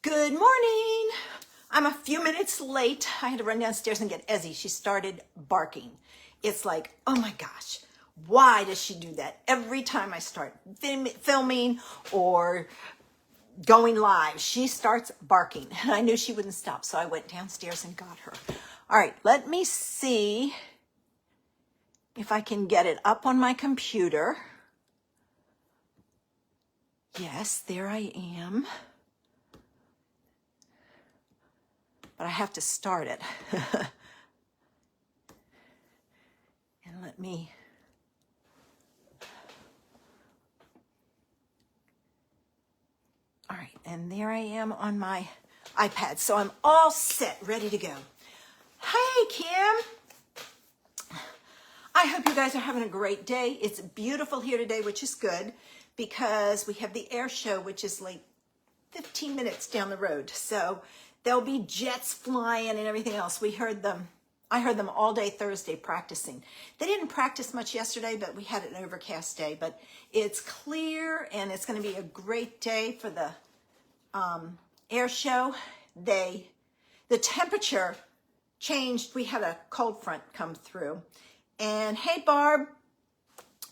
Good morning. I'm a few minutes late. I had to run downstairs and get Ezzy. She started barking. It's like, oh my gosh, why does she do that? Every time I start filming or going live, she starts barking. And I knew she wouldn't stop, so I went downstairs and got her. All right, let me see if I can get it up on my computer. Yes, there I am. But I have to start it. And let me... All right, and there I am on my iPad. So I'm all set, ready to go. Hey, Kim. I hope you guys are having a great day. It's beautiful here today, which is good because we have the air show, which is like 15 minutes down the road. So there'll be jets flying and everything else. We heard them. I heard them all day Thursday practicing. They didn't practice much yesterday, but we had an overcast day. But it's clear, and it's going to be a great day for the air show. The temperature changed. We had a cold front come through. And hey, Barb.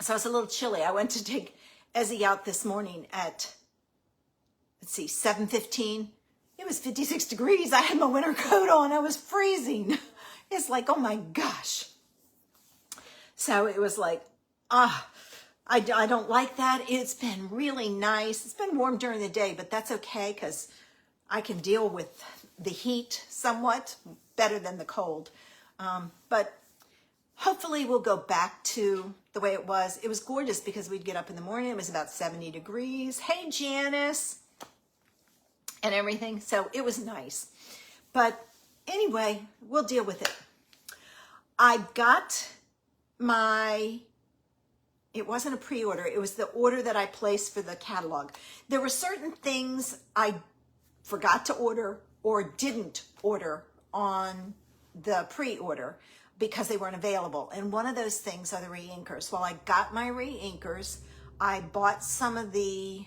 So it's a little chilly. I went to take Ezzy out this morning at, let's see, 7:15. It was 56 degrees. I had my winter coat on. I was freezing. It's like, oh my gosh. So it was like, I don't like that. It's been really nice. It's been warm during the day, but that's okay because I can deal with the heat somewhat better than the cold. But hopefully we'll go back to the way it was. It was gorgeous because we'd get up in the morning. It was about 70 degrees. Hey, Janice. And everything. So it was nice. But anyway, we'll deal with it. I got it wasn't a pre-order. It was the order that I placed for the catalog. There were certain things I forgot to order or didn't order on the pre-order because they weren't available. And one of those things are the re-inkers. Well, I got my re-inkers. I bought some of the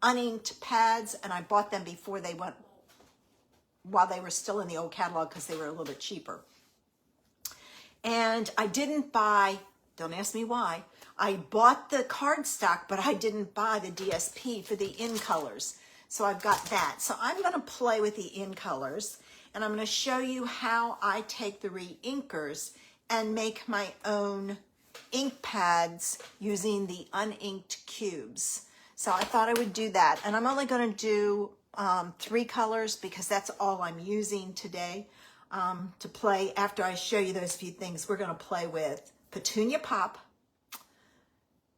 uninked pads, and I bought them before they went, while they were still in the old catalog because they were a little bit cheaper. And I didn't buy, don't ask me why, I bought the cardstock, but I didn't buy the DSP for the in colors. So I've got that. So I'm going to play with the in colors, and I'm going to show you how I take the re-inkers and make my own ink pads using the uninked cubes. So I thought I would do that. And I'm only going to do 3 colors because that's all I'm using today to play. After I show you those few things, we're going to play with Petunia Pop,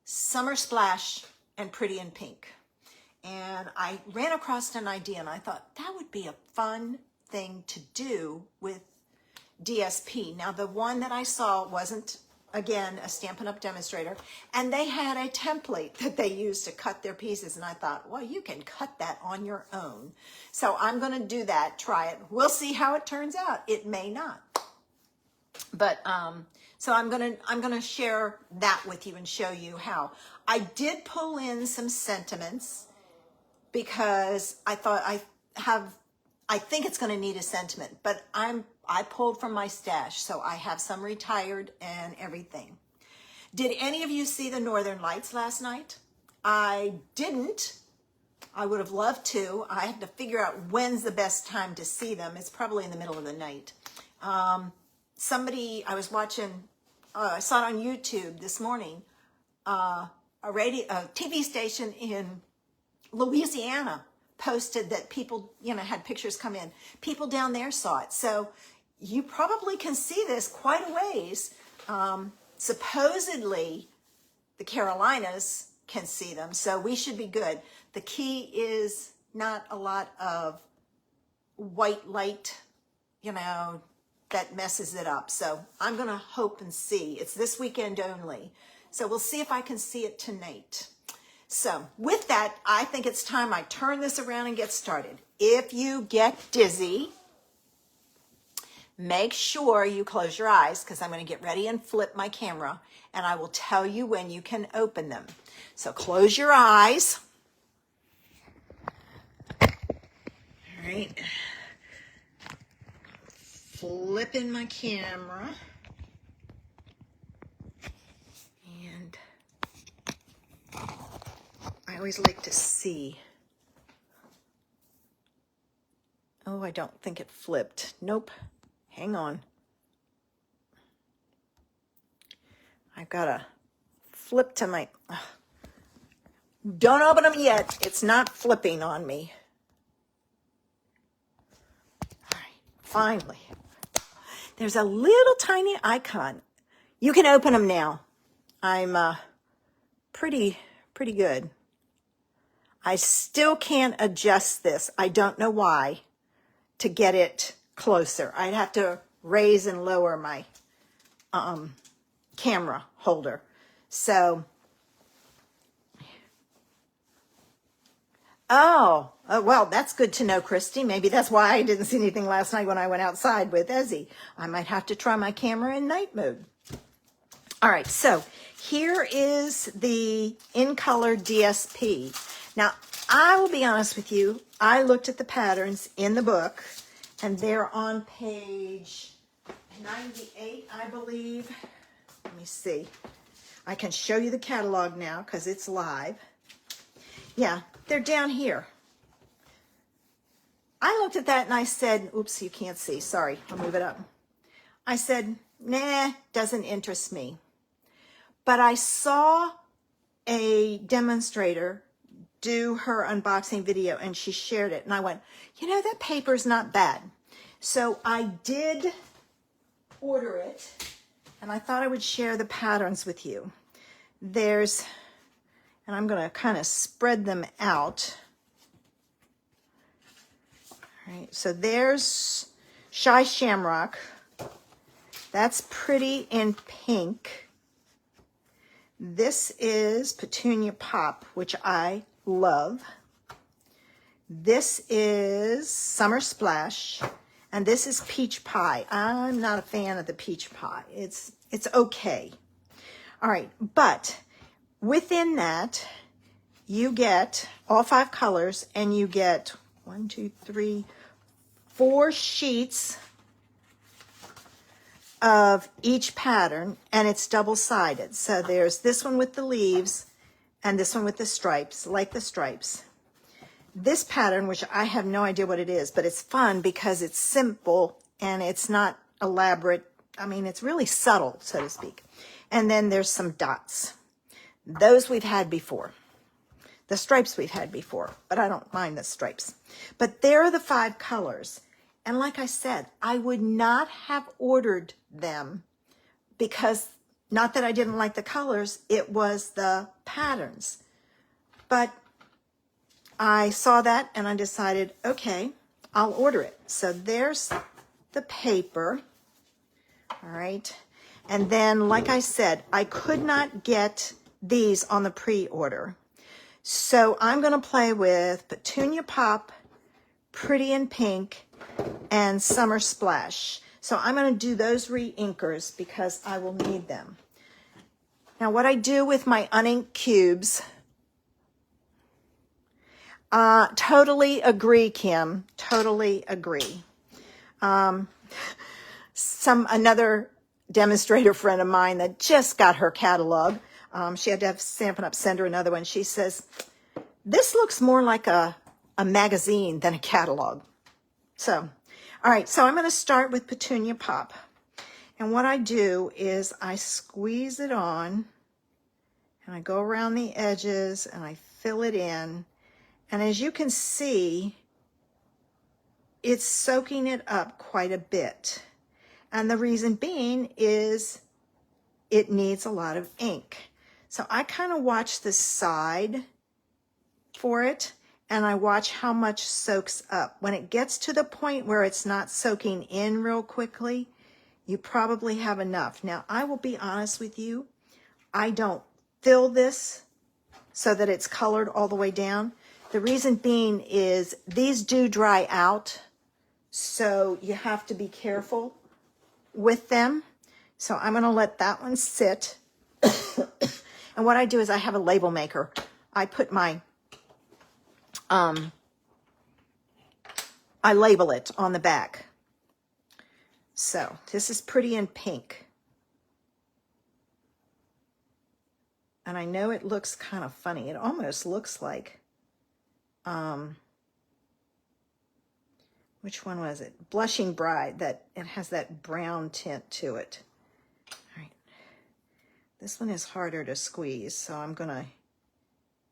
Summer Splash, and Pretty in Pink. And I ran across an idea, and I thought that would be a fun thing to do with DSP. Now, the one that I saw wasn't, again, a Stampin' Up! Demonstrator, and they had a template that they used to cut their pieces, and I thought, well, you can cut that on your own. So I'm going to do that, try it. We'll see how it turns out. It may not. But so I'm gonna share that with you and show you how. I did pull in some sentiments because I thought I think it's going to need a sentiment, but I pulled from my stash, so I have some retired and everything. Did any of you see the Northern Lights last night? I didn't. I would have loved to. I had to figure out when's the best time to see them. It's probably in the middle of the night. Somebody I was watching, I saw it on YouTube this morning, a TV station in Louisiana posted that people, had pictures come in. People down there saw it. So you probably can see this quite a ways. Supposedly, the Carolinas can see them, so we should be good. The key is not a lot of white light, that messes it up. So I'm going to hope and see. It's this weekend only. So we'll see if I can see it tonight. So with that, I think it's time I turn this around and get started. If you get dizzy, make sure you close your eyes because I'm going to get ready and flip my camera, and I will tell you when you can open them. So close your eyes. All right. Flipping my camera. And I always like to see. Oh, I don't think it flipped. Nope. Hang on. I've got to flip to my... Don't open them yet. It's not flipping on me. All right, finally. There's a little tiny icon. You can open them now. I'm pretty good. I still can't adjust this. I don't know why, to get it closer. I'd have to raise and lower my camera holder. So, well, that's good to know, Christy. Maybe that's why I didn't see anything last night when I went outside with Ezzy. I might have to try my camera in night mode. All right, so here is the In Color DSP. Now, I will be honest with you. I looked at the patterns in the book, and they're on page 98, I believe. Let me see. I can show you the catalog now because it's live. Yeah, they're down here. I looked at that and I said, oops, you can't see. Sorry, I'll move it up. I said, nah, doesn't interest me. But I saw a demonstrator do her unboxing video and she shared it. And I went, you know, that paper's not bad. So I did order it and I thought I would share the patterns with you. There's, and I'm going to kind of spread them out. All right, so there's Shy Shamrock. That's Pretty in Pink. This is Petunia Pop, which I love. This is Summer Splash, and this is Peach Pie. I'm not a fan of the Peach Pie. It's okay. All right, but within that, you get all 5 colors, and you get 1, 2, 3, 4 sheets of each pattern, and it's double-sided. So there's this one with the leaves and this one with the stripes, like the stripes. This pattern, which I have no idea what it is, but it's fun because it's simple and it's not elaborate. I mean, it's really subtle, so to speak. And then there's some dots. Those we've had before. The stripes we've had before, but I don't mind the stripes. But there are the 5 colors. And like I said, I would not have ordered them because, not that I didn't like the colors, it was the patterns. But I saw that and I decided, okay, I'll order it. So there's the paper. All right. And then, like I said, I could not get these on the pre-order. So I'm going to play with Petunia Pop, Pretty in Pink, and Summer Splash. So I'm going to do those re-inkers because I will need them. Now, what I do with my uninked cubes, totally agree, Kim. Totally agree. Another demonstrator friend of mine that just got her catalog. She had to have Stampin' Up! Send her another one. She says, this looks more like a magazine than a catalog. So, all right, so I'm going to start with Petunia Pop. And what I do is I squeeze it on, and I go around the edges, and I fill it in. And as you can see, it's soaking it up quite a bit. And the reason being is it needs a lot of ink. So I kind of watch the side for it, and I watch how much soaks up. When it gets to the point where it's not soaking in real quickly, you probably have enough. Now, I will be honest with you, I don't fill this so that it's colored all the way down. The reason being is these do dry out, so you have to be careful with them. So I'm going to let that one sit. And what I do is I have a label maker. I put my I label it on the back. So this is Pretty in Pink. And I know it looks kind of funny. It almost looks like, which one was it? Blushing Bride, that it has that brown tint to it. All right. This one is harder to squeeze, so I'm gonna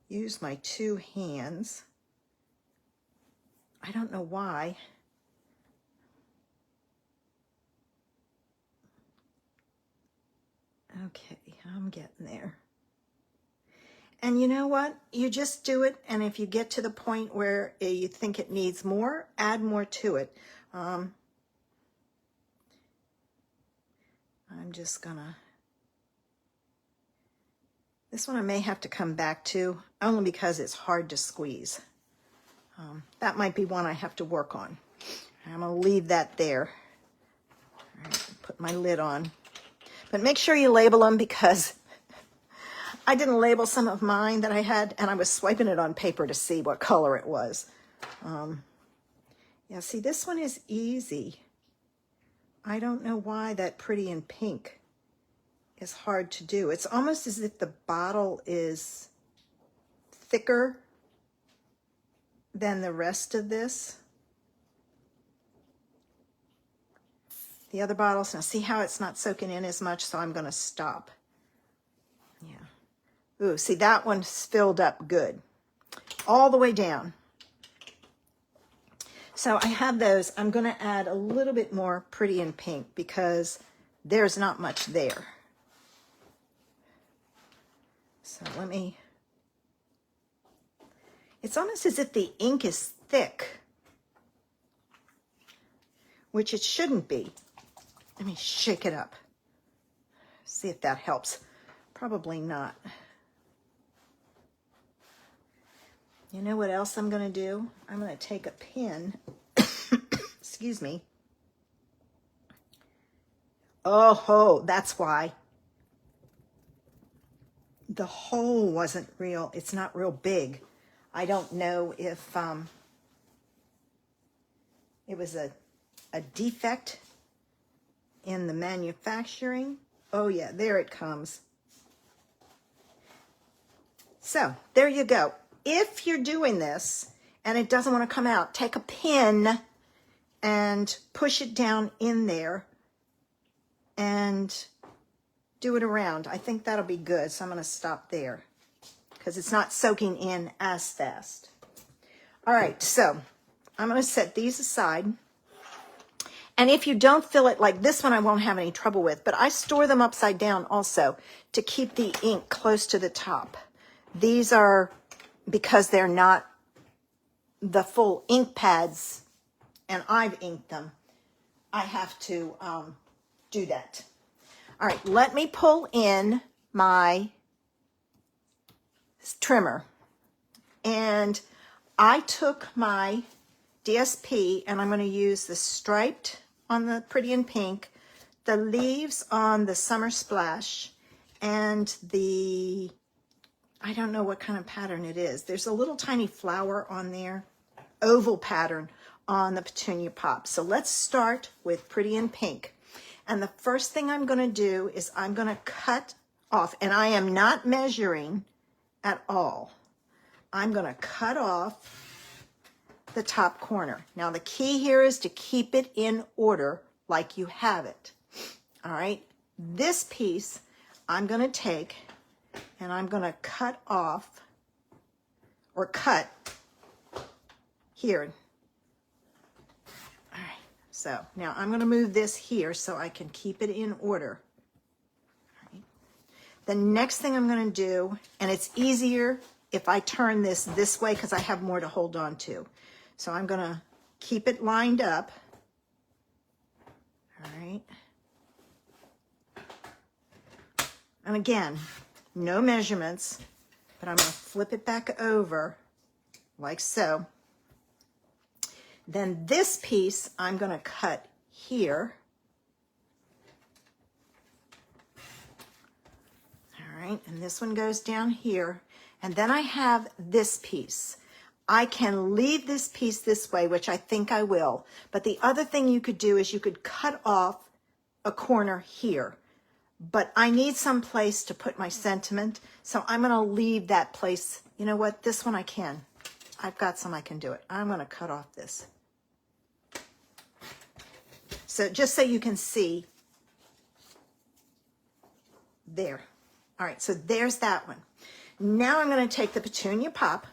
use my two hands. I don't know why. Okay, I'm getting there. And you know what? You just do it, and if you get to the point where you think it needs more, add more to it. I'm just gonna... This one I may have to come back to, only because it's hard to squeeze. That might be one I have to work on. I'm gonna leave that there. All right, put my lid on. But make sure you label them, because I didn't label some of mine that I had, and I was swiping it on paper to see what color it was. Yeah, see, this one is easy. I don't know why that Pretty in Pink is hard to do. It's almost as if the bottle is thicker than the rest of this. The other bottles, now see how it's not soaking in as much, so I'm going to stop. Yeah. Ooh, see, that one's filled up good. All the way down. So I have those. I'm going to add a little bit more Pretty in Pink because there's not much there. So let me... It's almost as if the ink is thick, which it shouldn't be. Let me shake it up. See if that helps. Probably not. You know what else I'm going to do? I'm going to take a pin. Excuse me. Oh, ho, that's why. The hole wasn't real. It's not real big. I don't know if it was a defect in the manufacturing. Oh yeah, there it comes. So there you go. If you're doing this and it doesn't want to come out, take a pin and push it down in there and do it around. I think that'll be good. So I'm going to stop there because it's not soaking in as fast. All right, so I'm going to set these aside. And if you don't fill it, like this one I won't have any trouble with, but I store them upside down also to keep the ink close to the top. These are, because they're not the full ink pads and I've inked them, I have to do that. All right, let me pull in my trimmer. And I took my DSP and I'm going to use the striped on the Pretty in Pink, the leaves on the Summer Splash, and the, I don't know what kind of pattern it is. There's a little tiny flower on there, oval pattern on the Petunia Pop. So let's start with Pretty in Pink. And the first thing I'm going to do is I'm going to cut off, and I am not measuring at all. I'm going to cut off the top corner. Now the key here is to keep it in order like you have it. All right. This piece I'm going to take and I'm going to cut off, or cut here. All right. So now I'm going to move this here so I can keep it in order. All right. The next thing I'm going to do, and it's easier if I turn this way because I have more to hold on to. So I'm going to keep it lined up. All right. And again, no measurements, but I'm going to flip it back over like so. Then this piece I'm going to cut here. All right, and this one goes down here. And then I have this piece. I can leave this piece this way, which I think I will. But the other thing you could do is you could cut off a corner here. But I need some place to put my sentiment, so I'm going to leave that place. You know what? This one I can. I've got some I can do it. I'm going to cut off this. So just so you can see. There. All right, so there's that one. Now I'm going to take the Petunia Pop,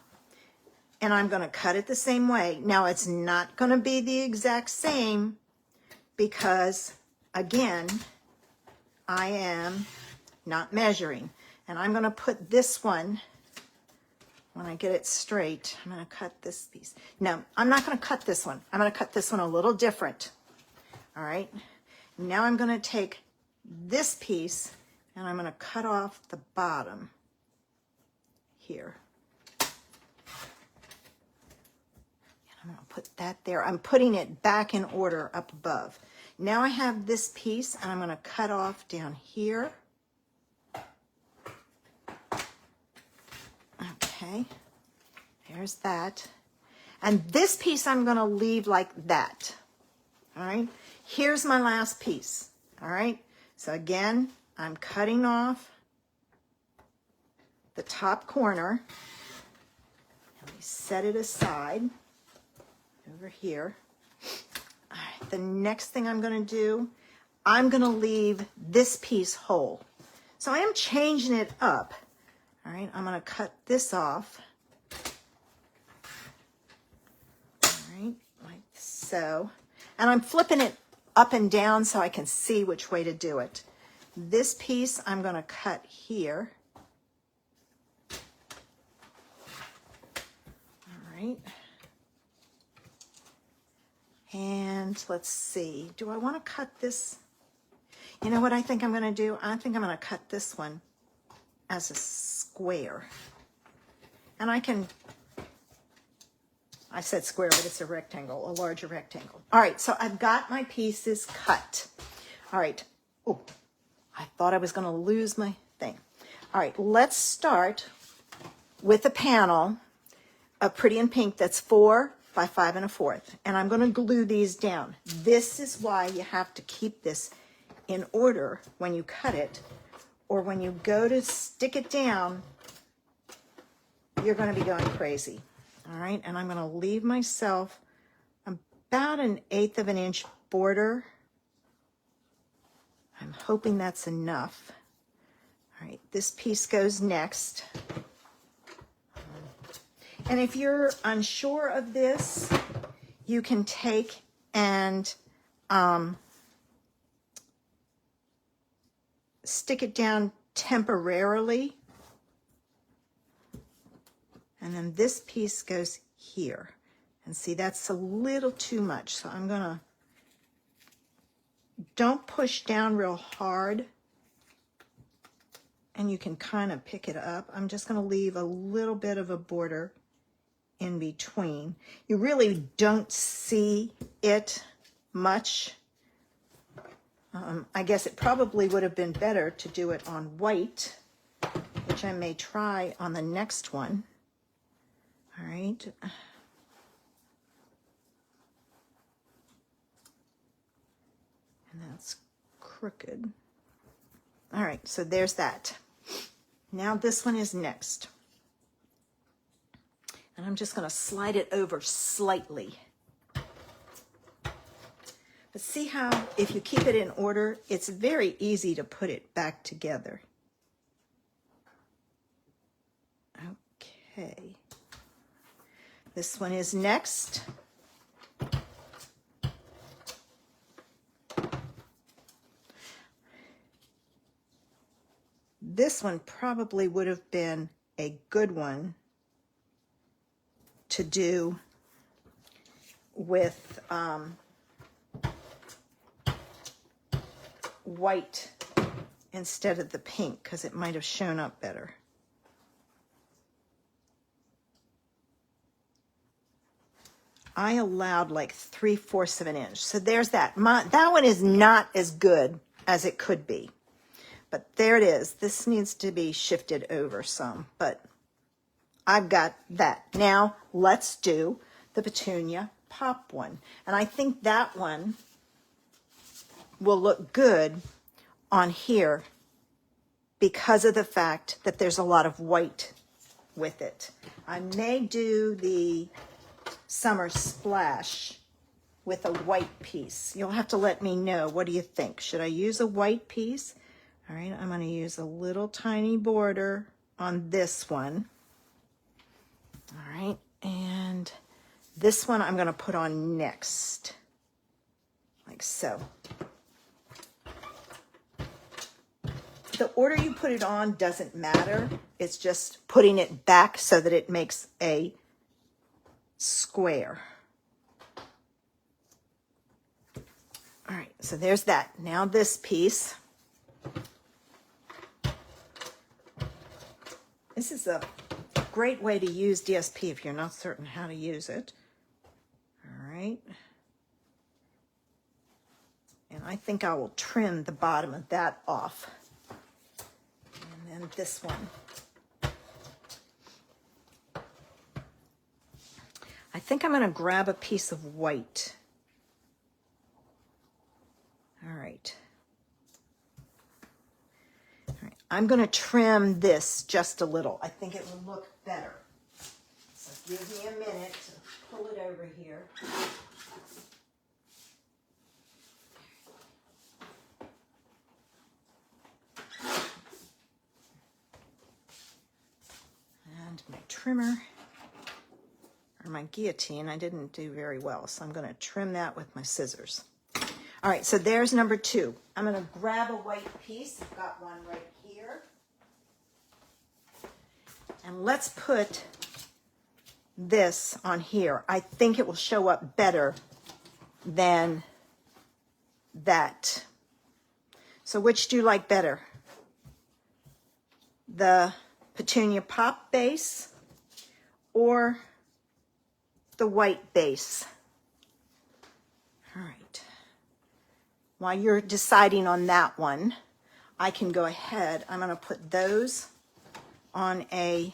and I'm going to cut it the same way. Now it's not going to be the exact same because, again, I am not measuring. And I'm going to put this one, when I get it straight, I'm going to cut this piece. No, I'm not going to cut this one. I'm going to cut this one a little different. All right. Now I'm going to take this piece and I'm going to cut off the bottom here. And I'm going to put that there. I'm putting it back in order up above. Now I have this piece and I'm going to cut off down here. Okay, there's that. And this piece I'm going to leave like that. All right, here's my last piece. All right, so again, I'm cutting off the top corner. Let me set it aside over here. All right, the next thing I'm going to do, I'm going to leave this piece whole. So I am changing it up. All right, I'm going to cut this off. All right, like so. And I'm flipping it up and down so I can see which way to do it. This piece I'm going to cut here. All right. And let's see, do I want to cut this? You know what I think I'm going to do? I think I'm going to cut this one as a square. And I said square, but it's a rectangle, a larger rectangle. All right, so I've got my pieces cut. All right. Oh, I thought I was going to lose my thing. All right, let's start with a panel of Pretty in Pink that's 4 by 5 1/4. And I'm going to glue these down. This is why you have to keep this in order when you cut it, or when you go to stick it down, you're going to be going crazy. All right, and I'm going to leave myself about 1/8 of an inch border. I'm hoping that's enough. All right, this piece goes next. And if you're unsure of this, you can take and stick it down temporarily. And then this piece goes here. And see, that's a little too much. So I'm going to, don't push down real hard. And you can kind of pick it up. I'm just going to leave a little bit of a border in between. You really don't see it much. I guess it probably would have been better to do it on white, which I may try on the next one. All right. And that's crooked. All right, so there's that. Now this one is next. And I'm just going to slide it over slightly. But see how if you keep it in order, it's very easy to put it back together. Okay. This one is next. This one probably would have been a good one to do with white instead of the pink, because it might have shown up better. I allowed like 3/4 of an inch. So there's that. That one is not as good as it could be. But there it is. This needs to be shifted over some, but I've got that. Now let's do the Petunia Pop one. And I think that one will look good on here because of the fact that there's a lot of white with it. I may do the Summer Splash with a white piece. You'll have to let me know. What do you think? Should I use a white piece? All right, I'm going to use a little tiny border on this one. All right, and this one I'm going to put on next, like so. The order you put it on doesn't matter. It's just putting it back so that it makes a square. All right, so there's that. Now this piece. This is a great way to use DSP if you're not certain how to use it. All right. And I think I will trim the bottom of that off. And then this one. I think I'm going to grab a piece of white. All right. All right. I'm going to trim this just a little. I think it will look better. So give me a minute to pull it over here. And my trimmer, or my guillotine, I didn't do very well, so I'm going to trim that with my scissors. All right, so there's number 2. I'm going to grab a white piece. I've got one right here. And let's put this on here. I think it will show up better than that. So which do you like better? The Petunia Pop base or the white base? All right. While you're deciding on that one, I can go ahead. I'm going to put those on a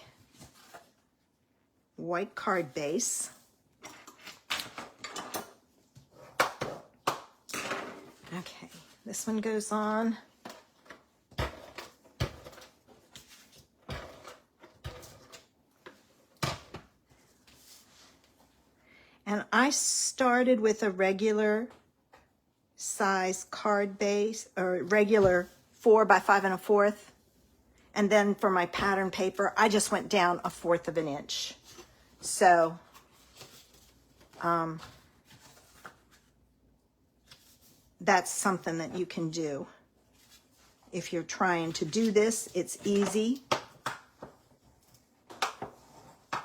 white card base. Okay, this one goes on. And I started with a regular size card base, or regular 4 by 5 1/4. And then for my pattern paper, I just went down 1/4 of an inch. So, that's something that you can do. If you're trying to do this, it's easy. I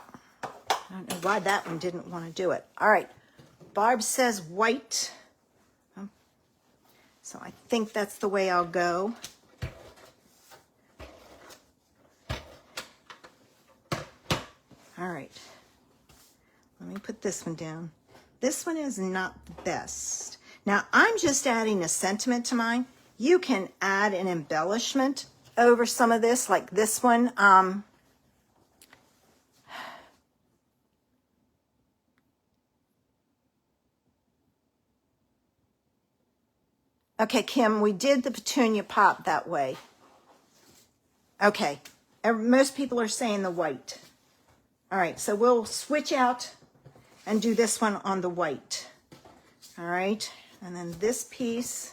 don't know why that one didn't want to do it. All right, Barb says white. So I think that's the way I'll go. All right, let me put this one down. This one is not the best. Now I'm just adding a sentiment to mine. You can add an embellishment over some of this, like this one. Okay, Kim, we did the Petunia Pop that way. Okay, most people are saying the white. All right, so we'll switch out and do this one on the white. All right, and then this piece.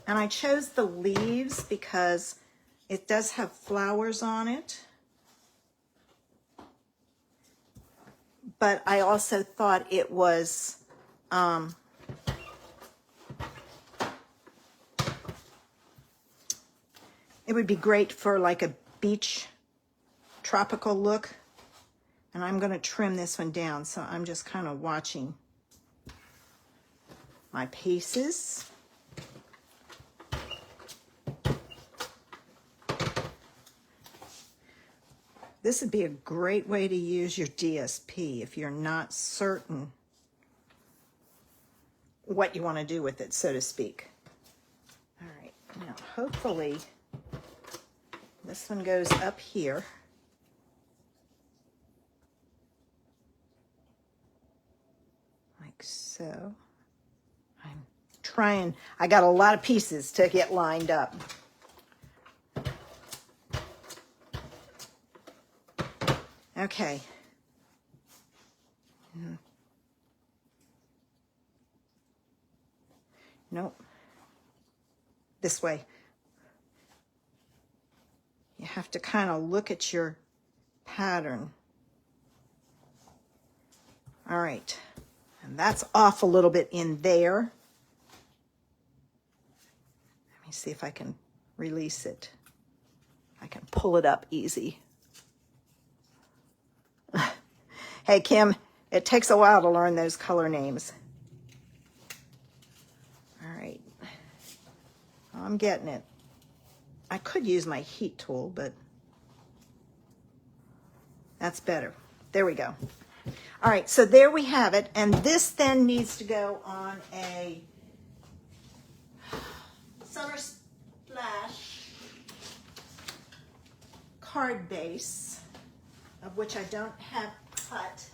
And I chose the leaves because it does have flowers on it. But I also thought it was it would be great for like a beach tropical look. And I'm going to trim this one down, so I'm just kind of watching my pieces. This would be a great way to use your DSP if you're not certain what you want to do with it, so to speak. All right, now hopefully this one goes up here. so. I'm trying, I got a lot of pieces to get lined up. Okay. Nope. This way. You have to kind of look at your pattern. All right. And that's off a little bit in there. Let me see if I can release it. I can pull it up easy. Hey, Kim, it takes a while to learn those color names. All right. I'm getting it. I could use my heat tool, but that's better. There we go. All right, so there we have it. And this then needs to go on a Summer Splash card base, of which I don't have cut.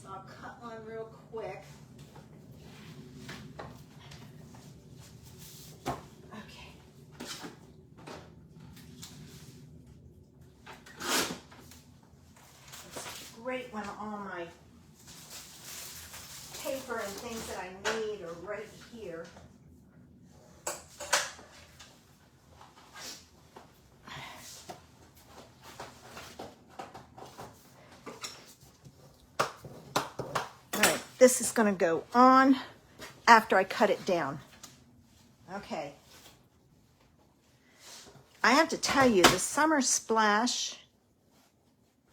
So I'll cut one real quick. Okay. It's great when all my paper and things that I need are right here. All right, this is going to go on after I cut it down. Okay. I have to tell you, the Summer Splash,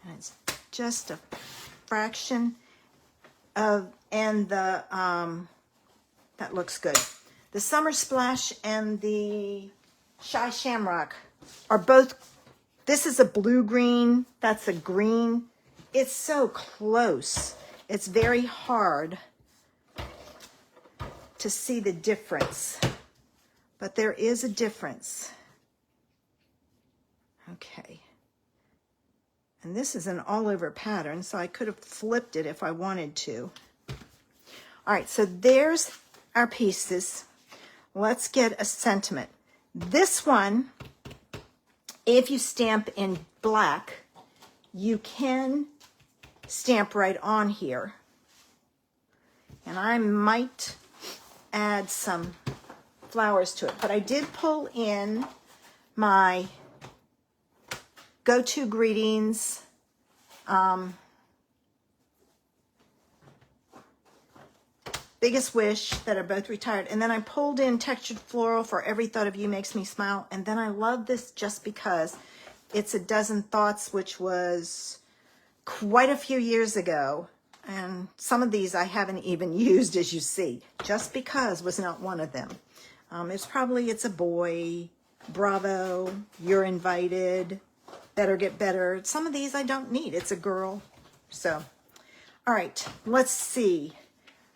and it's just a fraction of, and the, that looks good. The Summer Splash and the Shy Shamrock are both, this is a blue-green, that's a green. It's so close. It's very hard to see the difference, but there is a difference. Okay. And this is an all-over pattern, so I could have flipped it if I wanted to. All right, so there's our pieces. Let's get a sentiment. This one, if you stamp in black, you can stamp right on here. And I might add some flowers to it, but I did pull in my Go-To Greetings Biggest Wish that are both retired, and then I pulled in Textured Floral for Every Thought of You Makes Me Smile, and then I love this just because it's A Dozen Thoughts, which was quite a few years ago, and some of these I haven't even used, as you see. Just Because was not one of them. It's a boy, Bravo, You're Invited, Better Get Better. Some of these I don't need. It's a girl. So, all right, let's see.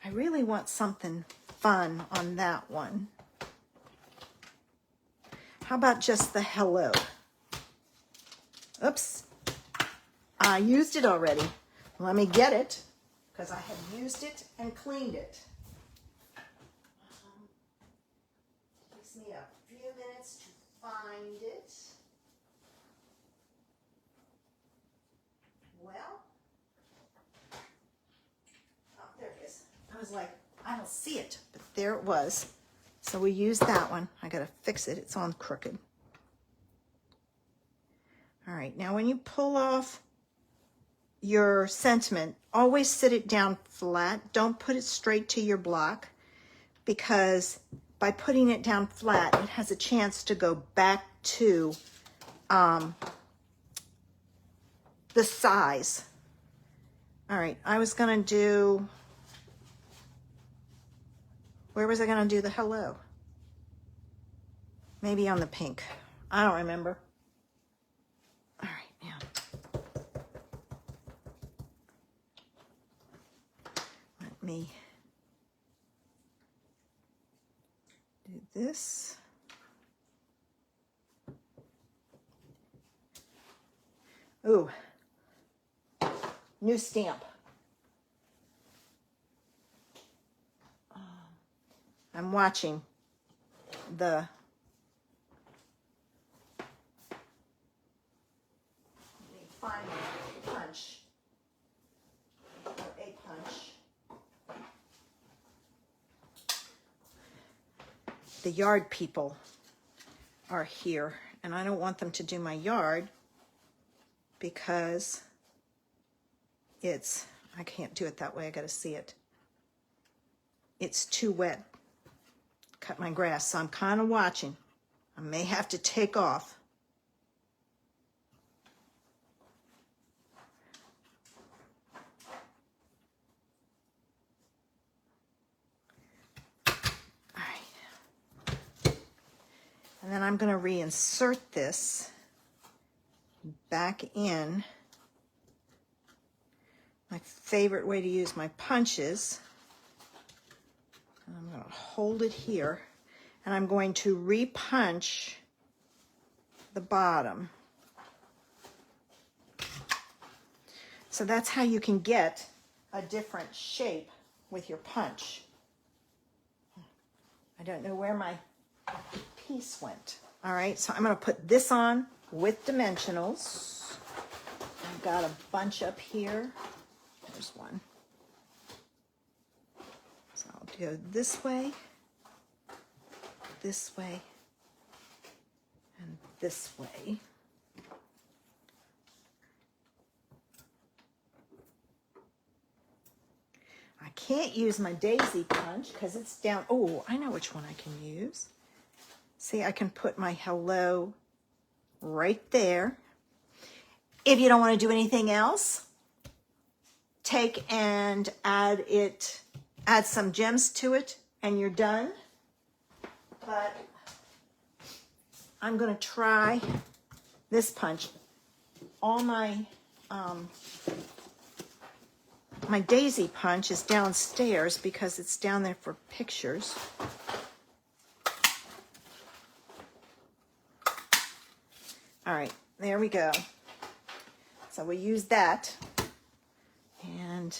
I really want something fun on that one. How about just the hello? Oops. I used it already. Let me get it, because I have used it and cleaned it. Takes me a few minutes to find it. Well, oh, there it is. I was like, I don't see it, but there it was. So we used that one. I got to fix it. It's on crooked. All right, now when you pull off your sentiment, always sit it down flat. Don't put it straight to your block, because by putting it down flat, it has a chance to go back to the size. All right, I was going to do, where was I going to do the hello? Maybe on the pink. I don't remember. All right, now. Let me do this. Ooh. New stamp. I'm watching the find a punch. A punch. The yard people are here, and I don't want them to do my yard because I can't do it that way. I got to see it. It's too wet. Cut my grass, so I'm kind of watching. I may have to take off. All right. And then I'm going to reinsert this back in. My favorite way to use my punches. I'm going to hold it here, and I'm going to re-punch the bottom. So that's how you can get a different shape with your punch. I don't know where my piece went. All right, so I'm going to put this on with dimensionals. I've got a bunch up here. There's one. So I'll go this way, and this way. I can't use my daisy punch because it's down. Oh, I know which one I can use. See, I can put my hello right there. If you don't want to do anything else, take and add some gems to it, and you're done. But I'm going to try this punch. All my my daisy punch is downstairs because it's down there for pictures. All right, there we go. So we use that. And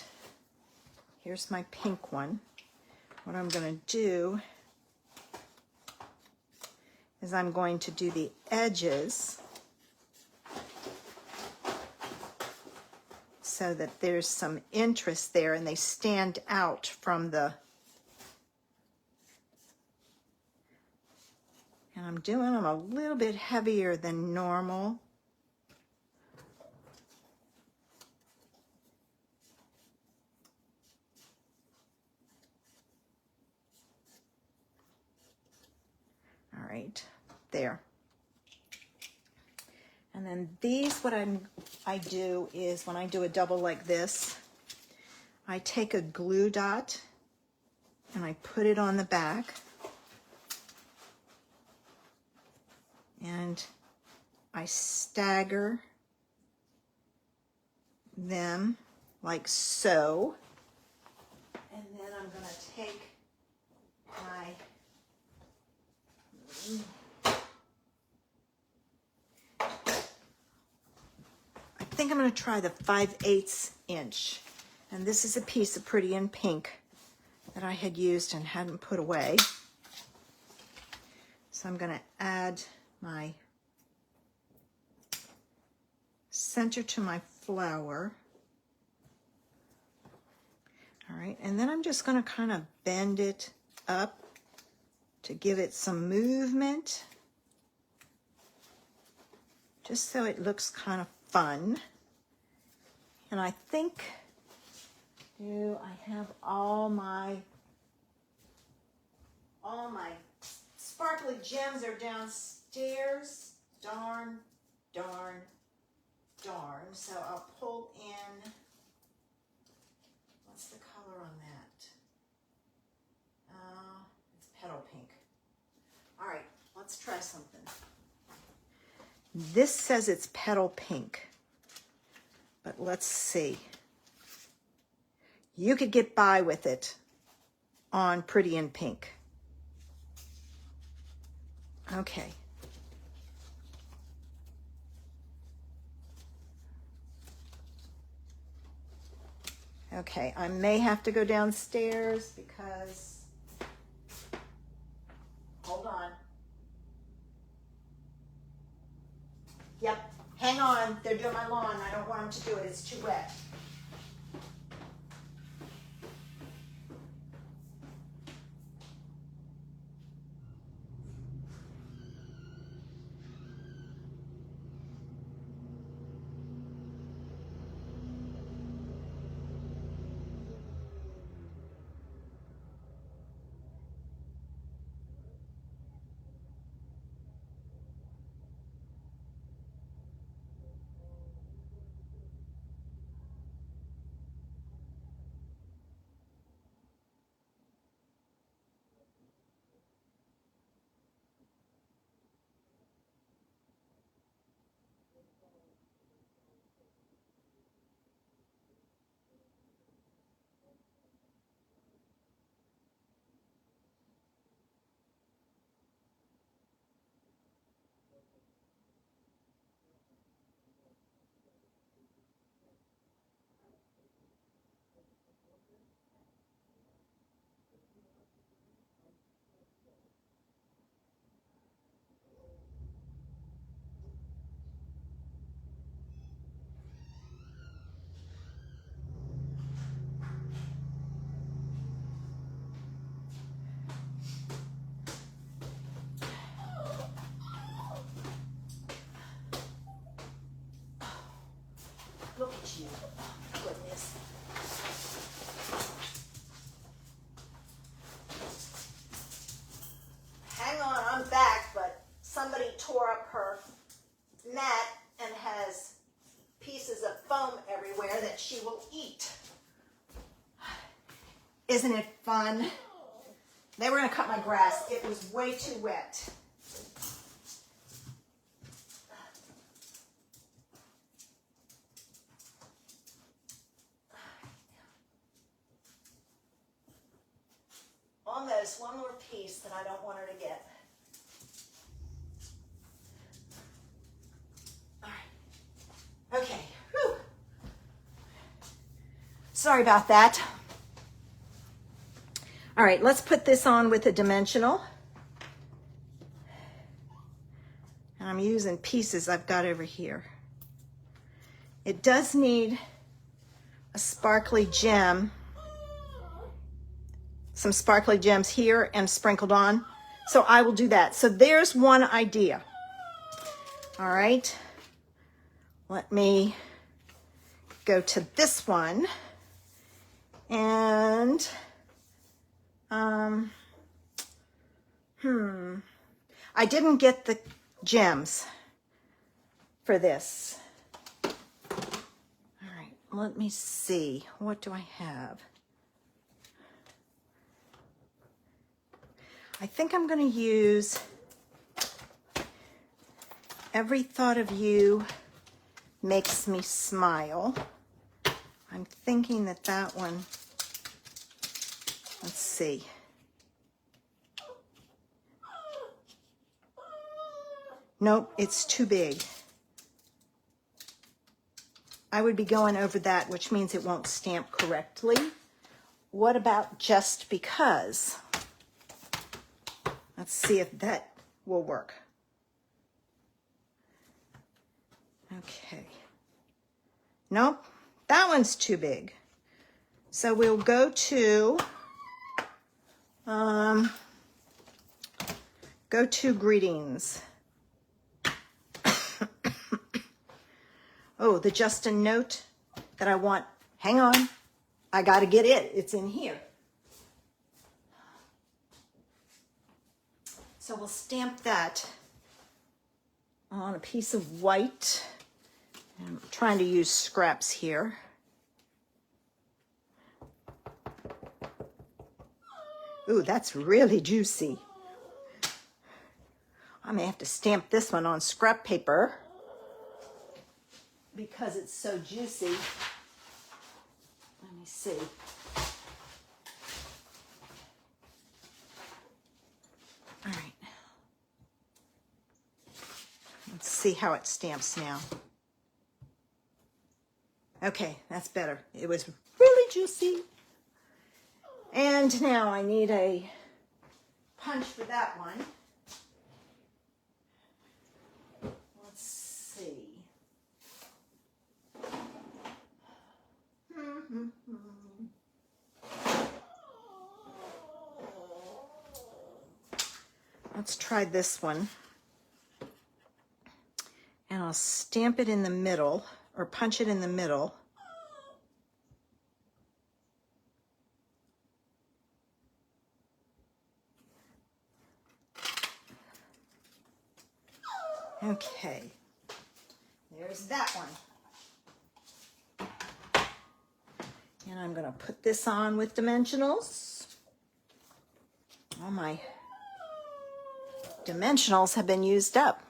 here's my pink one. What I'm going to do is I'm going to do the edges so that there's some interest there and they stand out from the, and I'm doing them a little bit heavier than normal. All right, there. And then these, what I do is when I do a double like this, I take a glue dot and I put it on the back. And I stagger them like so. And then I'm going to take my I think I'm going to try the 5/8 inch. And this is a piece of Pretty in Pink that I had used and hadn't put away. So I'm going to add my center to my flower. All right, and then I'm just going to kind of bend it up to give it some movement, just so it looks kind of fun. And I think, do I have all my sparkly gems are downstairs? Darn. So I'll pull in, what's the color on that? It's petal pink. All right, let's try something. This says it's petal pink, but let's see. You could get by with it on Pretty in Pink. Okay. Okay, I may have to go downstairs because lawn. They're doing my lawn. I don't want them to do it. It's too wet. Look at you. Goodness. Hang on, I'm back, but somebody tore up her mat and has pieces of foam everywhere that she will eat. Isn't it fun? They were going to cut my grass. It was way too wet. Almost one more piece that I don't want her to get. All right. Okay. Whew. Sorry about that. All right, let's put this on with a dimensional. And I'm using pieces I've got over here. It does need a sparkly gem. Some sparkly gems here and sprinkled on. So I will do that. So there's one idea. All right. Let me go to this one. And, I didn't get the gems for this. All right, let me see. What do I have? I think I'm going to use Every Thought of You Makes Me Smile. I'm thinking that that one, let's see. Nope, it's too big. I would be going over that, which means it won't stamp correctly. What about Just Because? Let's see if that will work. Okay. Nope, that one's too big. So we'll go to Greetings. Oh, the Justin note that I want. Hang on. I got to get it. It's in here. So we'll stamp that on a piece of white. I'm trying to use scraps here. Ooh, that's really juicy. I may have to stamp this one on scrap paper because it's so juicy. Let me see. All right. Let's see how it stamps now. Okay, that's better. It was really juicy. And now I need a punch for that one. Let's see. Let's try this one. And I'll stamp it in the middle, or punch it in the middle. Okay, there's that one. And I'm going to put this on with dimensionals. All my dimensionals have been used up.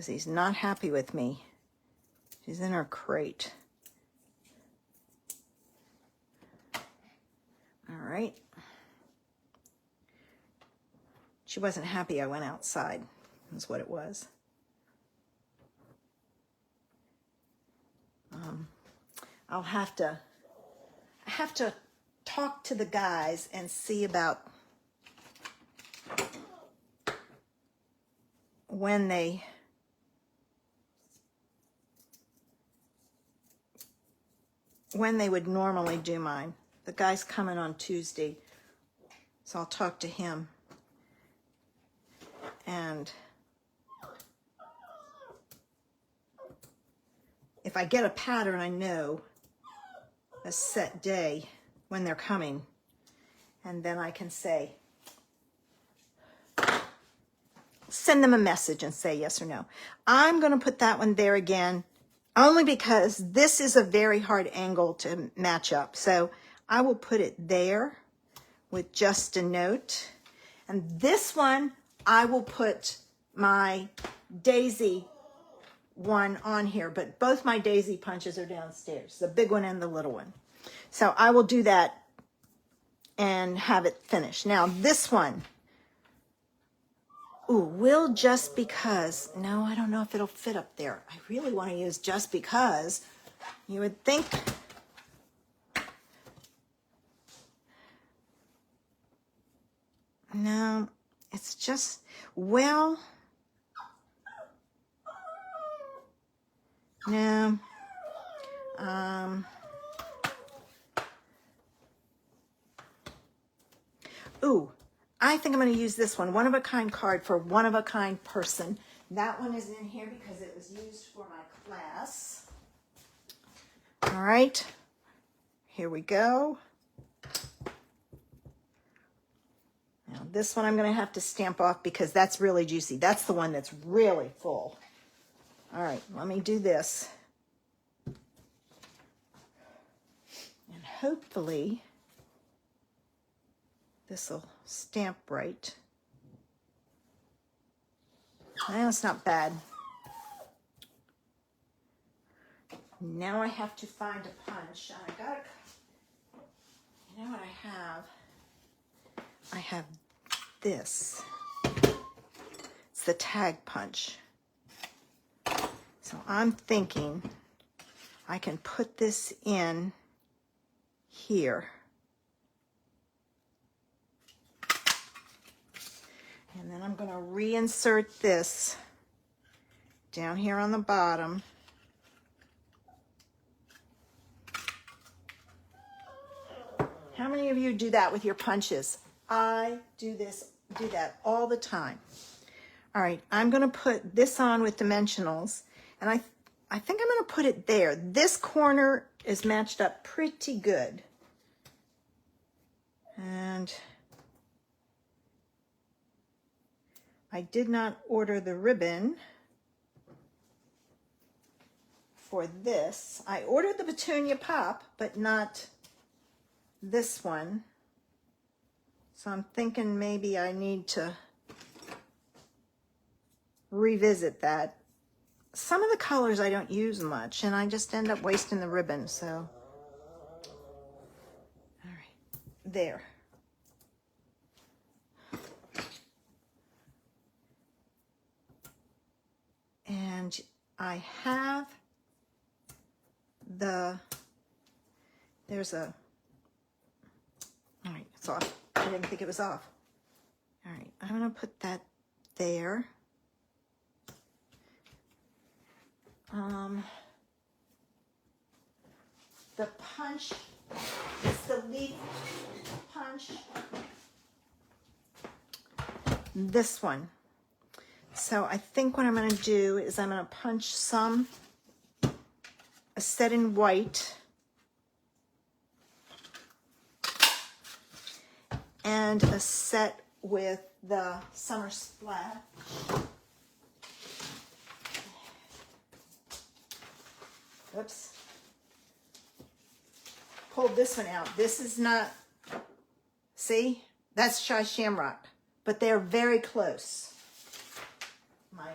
He's not happy with me. She's in her crate. All right. She wasn't happy I went outside, is what it was. I have to talk to the guys and see about when they would normally do mine. The guy's coming on Tuesday, so I'll talk to him. And if I get a pattern, I know a set day when they're coming, and then I can say, send them a message and say yes or no. I'm going to put that one there again, only because this is a very hard angle to match up. So I will put it there with just a note. And this one, I will put my daisy one on here, but both my daisy punches are downstairs, the big one and the little one. So I will do that and have it finished. Now this one, ooh, will just because, no, I don't know if it'll fit up there. I really want to use just because. You would think, no, it's just, well, no, ooh, I think I'm going to use this one, one-of-a-kind card for one-of-a-kind person. That one is in here because it was used for my class. All right, here we go. Now this one I'm going to have to stamp off because that's really juicy. That's the one that's really full. All right, let me do this. And hopefully this will stamp right. Well, it's not bad. Now I have to find a punch. I got, you know what I have? I have this. It's the tag punch. So I'm thinking I can put this in here. And then I'm going to reinsert this down here on the bottom. How many of you do that with your punches? I do that all the time. All right, I'm going to put this on with dimensionals, and I think I'm going to put it there. This corner is matched up pretty good. And I did not order the ribbon for this. I ordered the Petunia Pop, but not this one. So I'm thinking maybe I need to revisit that. Some of the colors I don't use much, and I just end up wasting the ribbon, so. All right, there. And I have there's a, all right, it's off. I didn't think it was off. All right, I'm gonna put that there. The punch, it's the leaf punch. This one. So I think what I'm going to do is I'm going to punch a set in white and a set with the Summer Splash. Oops. Pulled this one out. This is not, see, that's Shy Shamrock, but they're very close. My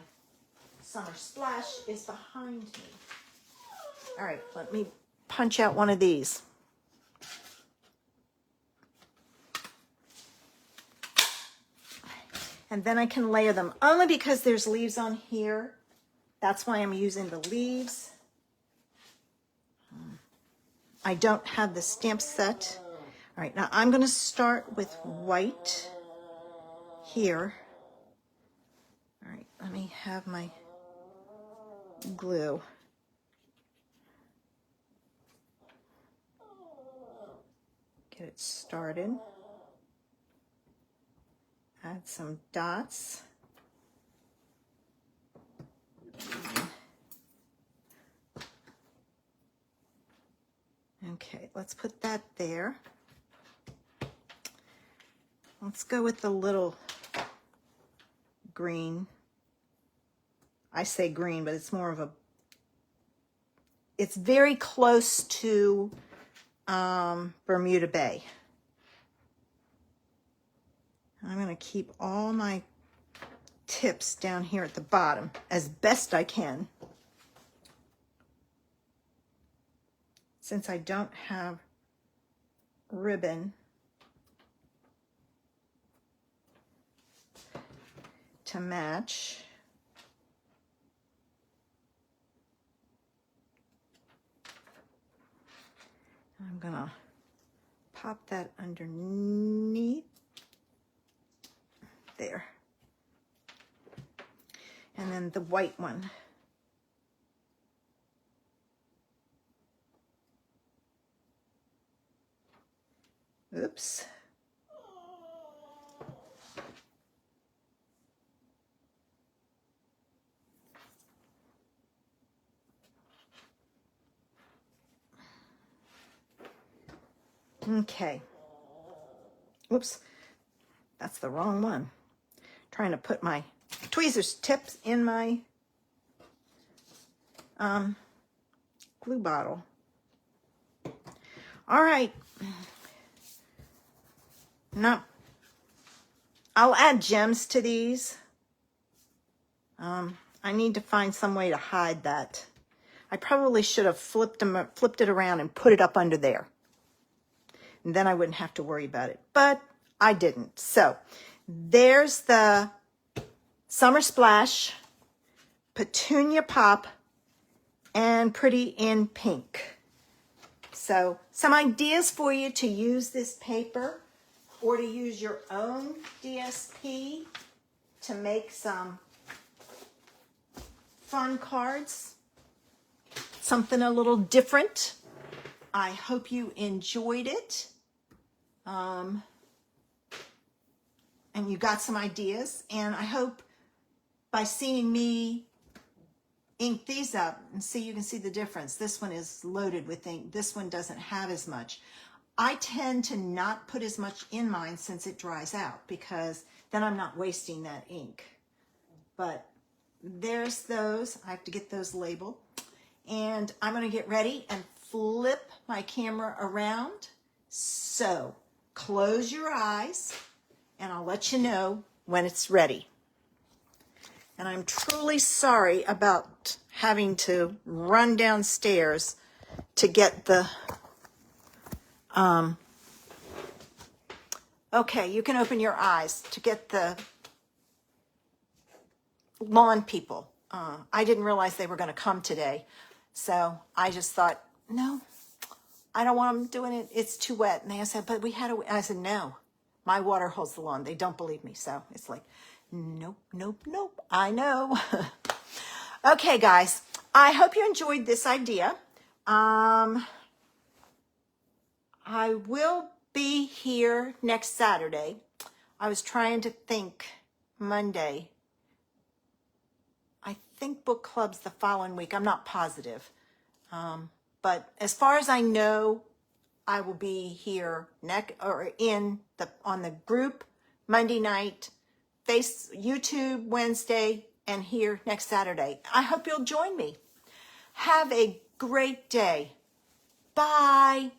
Summer Splash is behind me. All right, let me punch out one of these. And then I can layer them, only because there's leaves on here. That's why I'm using the leaves. I don't have the stamp set. All right, now I'm going to start with white here. All right, let me have my glue. Get it started. Add some dots. Okay, let's put that there. Let's go with the little green. I say green, but it's more of a, it's very close to Bermuda Bay. I'm going to keep all my tips down here at the bottom as best I can. Since I don't have ribbon to match, I'm gonna pop that underneath there. And then the white one. Oops. Okay. Whoops. That's the wrong one. Trying to put my tweezers tips in my glue bottle. All right. Now, I'll add gems to these. I need to find some way to hide that. I probably should have flipped it around and put it up under there. And then I wouldn't have to worry about it. But I didn't. So there's the Summer Splash, Petunia Pop, and Pretty in Pink. So some ideas for you to use this paper or to use your own DSP to make some fun cards. Something a little different. I hope you enjoyed it. And you got some ideas. And I hope by seeing me ink these up and you can see the difference. This one is loaded with ink. This one doesn't have as much. I tend to not put as much in mine since it dries out, because then I'm not wasting that ink. But there's those. I have to get those labeled. And I'm going to get ready and flip my camera around. So close your eyes and I'll let you know when it's ready. And I'm truly sorry about having to run downstairs to get the, okay, you can open your eyes, to get the lawn people. I didn't realize they were going to come today. So I just thought, no, I don't want them doing it. It's too wet. And they said, but we had I said, no, my water holds the lawn. They don't believe me. So it's like, nope, nope, nope. I know. Okay, guys, I hope you enjoyed this idea. I will be here next Saturday. I was trying to think Monday. I think book club's the following week. I'm not positive. But as far as I know, I will be here on the group Monday night, YouTube Wednesday, and here next Saturday. I hope you'll join me. Have a great day. Bye.